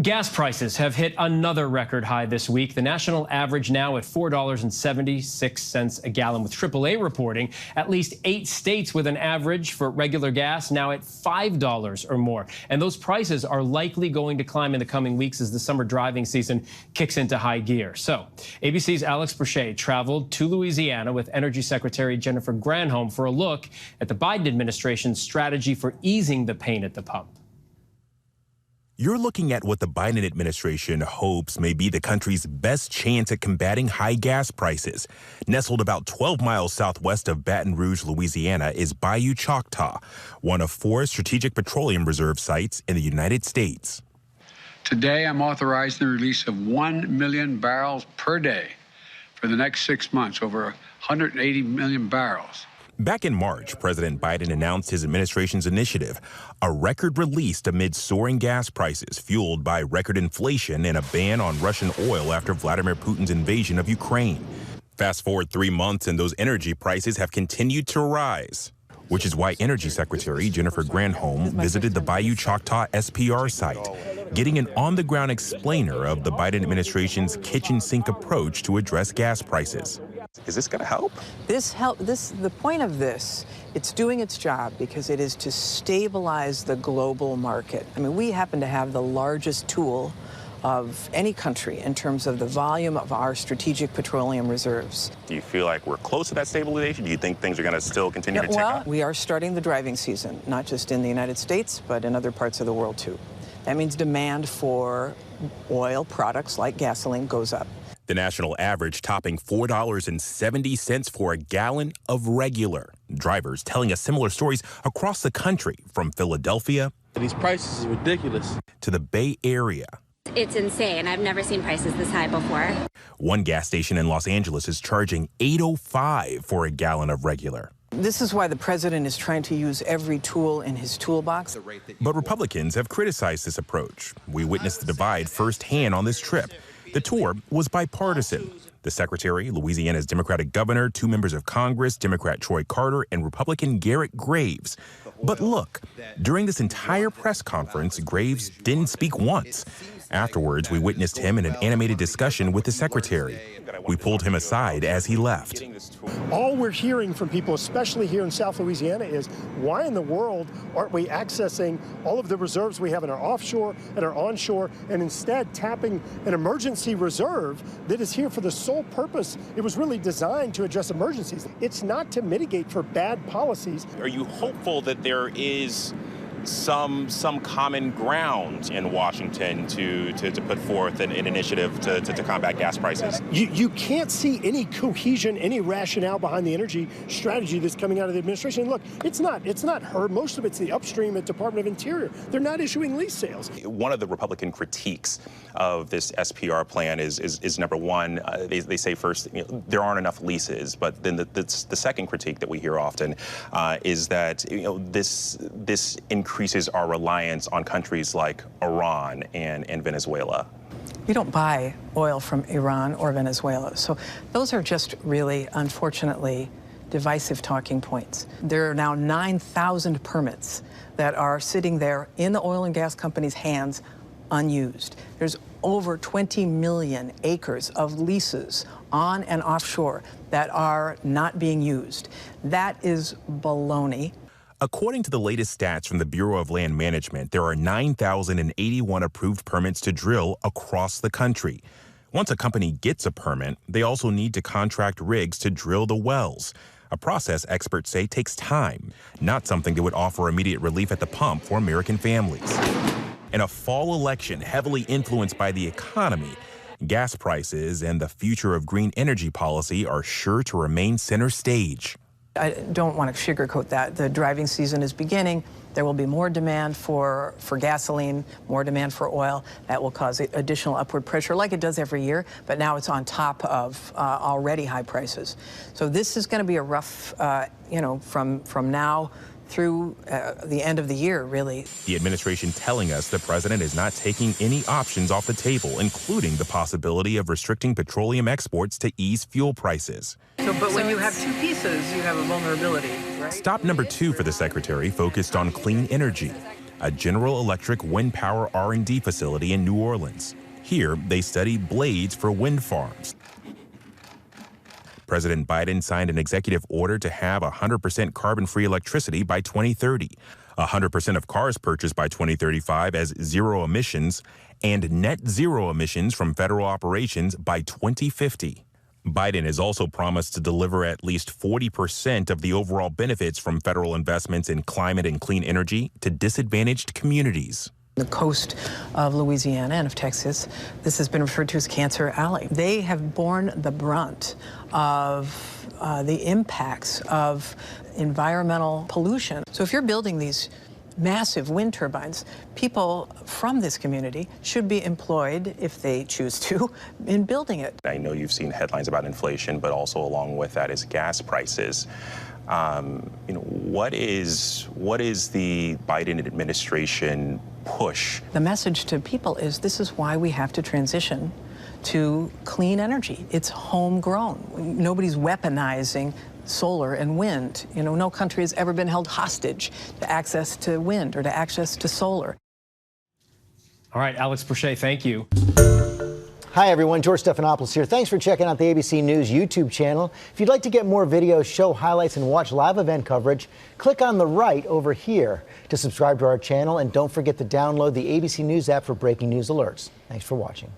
Gas prices have hit another record high this week. The national average now at $4.76 a gallon, with AAA reporting at least 8 states with an average for regular gas now at $5 or more. And those prices are likely going to climb in the coming weeks as the summer driving season kicks into high gear. So ABC's Alex Brochet traveled to Louisiana with Energy Secretary Jennifer Granholm for a look at the Biden administration's strategy for easing the pain at the pump. You're looking at what the Biden administration hopes may be the country's best chance at combating high gas prices. Nestled about 12 miles southwest of Baton Rouge, Louisiana, is Bayou Choctaw, one of 4 strategic petroleum reserve sites in the United States. Today, I'm authorizing the release of 1 million barrels per day for the next 6 months, over 180 million barrels. Back in March, President Biden announced his administration's initiative, a record released amid soaring gas prices fueled by record inflation and a ban on Russian oil after Vladimir Putin's invasion of Ukraine. Fast forward 3 months and those energy prices have continued to rise, which is why Energy Secretary Jennifer Granholm visited the Bayou Choctaw SPR site, getting an on-the-ground explainer of the Biden administration's kitchen sink approach to address gas prices. Is this going to help? The point of this, it's doing its job because it is to stabilize the global market. I mean, we happen to have the largest tool of any country in terms of the volume of our strategic petroleum reserves. Do you feel like we're close to that stabilization? Do you think things are going to still continue to tick up? We are starting the driving season, not just in the United States, but in other parts of the world, too. That means demand for oil products like gasoline goes up. The national average topping $4.70 for a gallon of regular. Drivers telling us similar stories across the country, from Philadelphia. These prices are ridiculous. To the Bay Area. It's insane. I've never seen prices this high before. One gas station in Los Angeles is charging $8.05 for a gallon of regular. This is why the president is trying to use every tool in his toolbox. But Republicans have criticized this approach. We witnessed the divide firsthand on this trip. The tour was bipartisan. The secretary, Louisiana's Democratic governor, 2 members of Congress, Democrat Troy Carter, and Republican Garrett Graves. But look, during this entire press conference, Graves didn't speak once. Afterwards, we witnessed him in an animated discussion with the secretary. We pulled him aside as he left. All we're hearing from people, especially here in South Louisiana, is why in the world aren't we accessing all of the reserves we have in our offshore and our onshore, and instead tapping an emergency reserve that is here for the sole purpose, it was really designed to address emergencies. It's not to mitigate for bad policies. Are you hopeful that there is some common ground in Washington to put forth an initiative to combat gas prices? You can't see any cohesion, any rationale behind the energy strategy that's coming out of the administration. And look, it's not her. Most of it's the upstream at Department of Interior. They're not issuing lease sales. One of the Republican critiques of this SPR plan is number one, they say first, there aren't enough leases, but then the second critique that we hear often is that this increases our reliance on countries like Iran and Venezuela. We don't buy oil from Iran or Venezuela. So those are just really, unfortunately, divisive talking points. There are now 9,000 permits that are sitting there in the oil and gas companies' hands unused. There's over 20 million acres of leases on and offshore that are not being used. That is baloney. According to the latest stats from the Bureau of Land Management, there are 9,081 approved permits to drill across the country. Once a company gets a permit, they also need to contract rigs to drill the wells, a process experts say takes time, not something that would offer immediate relief at the pump for American families. In a fall election heavily influenced by the economy, gas prices and the future of green energy policy are sure to remain center stage. I don't want to sugarcoat that. The driving season is beginning. There will be more demand for gasoline, more demand for oil. That will cause additional upward pressure like it does every year, but now it's on top of already high prices. So this is going to be a rough, from now through the end of the year, really. The administration telling us the president is not taking any options off the table, including the possibility of restricting petroleum exports to ease fuel prices. But when you have 2 pieces, you have a vulnerability, right? Stop number 2 for the secretary focused on clean energy. a General Electric wind power R&D facility in New Orleans. Here, they study blades for wind farms. President Biden signed an executive order to have 100% carbon-free electricity by 2030, 100% of cars purchased by 2035 as zero emissions, and net zero emissions from federal operations by 2050. Biden has also promised to deliver at least 40% of the overall benefits from federal investments in climate and clean energy to disadvantaged communities. The coast of Louisiana and of Texas, this has been referred to as Cancer Alley. They have borne the brunt of the impacts of environmental pollution. So if you're building these massive wind turbines, people from this community should be employed, if they choose to, in building it. I know you've seen headlines about inflation, but also along with that is gas prices. What is the Biden administration push? The message to people is this is why we have to transition to clean energy. It's homegrown. Nobody's weaponizing solar and wind. No country has ever been held hostage to access to wind or to access to solar. All right, Alex Boucher, thank you. Hi, everyone. George Stephanopoulos here. Thanks for checking out the ABC News YouTube channel. If you'd like to get more videos, show highlights, and watch live event coverage, click on the right over here to subscribe to our channel. And don't forget to download the ABC News app for breaking news alerts. Thanks for watching.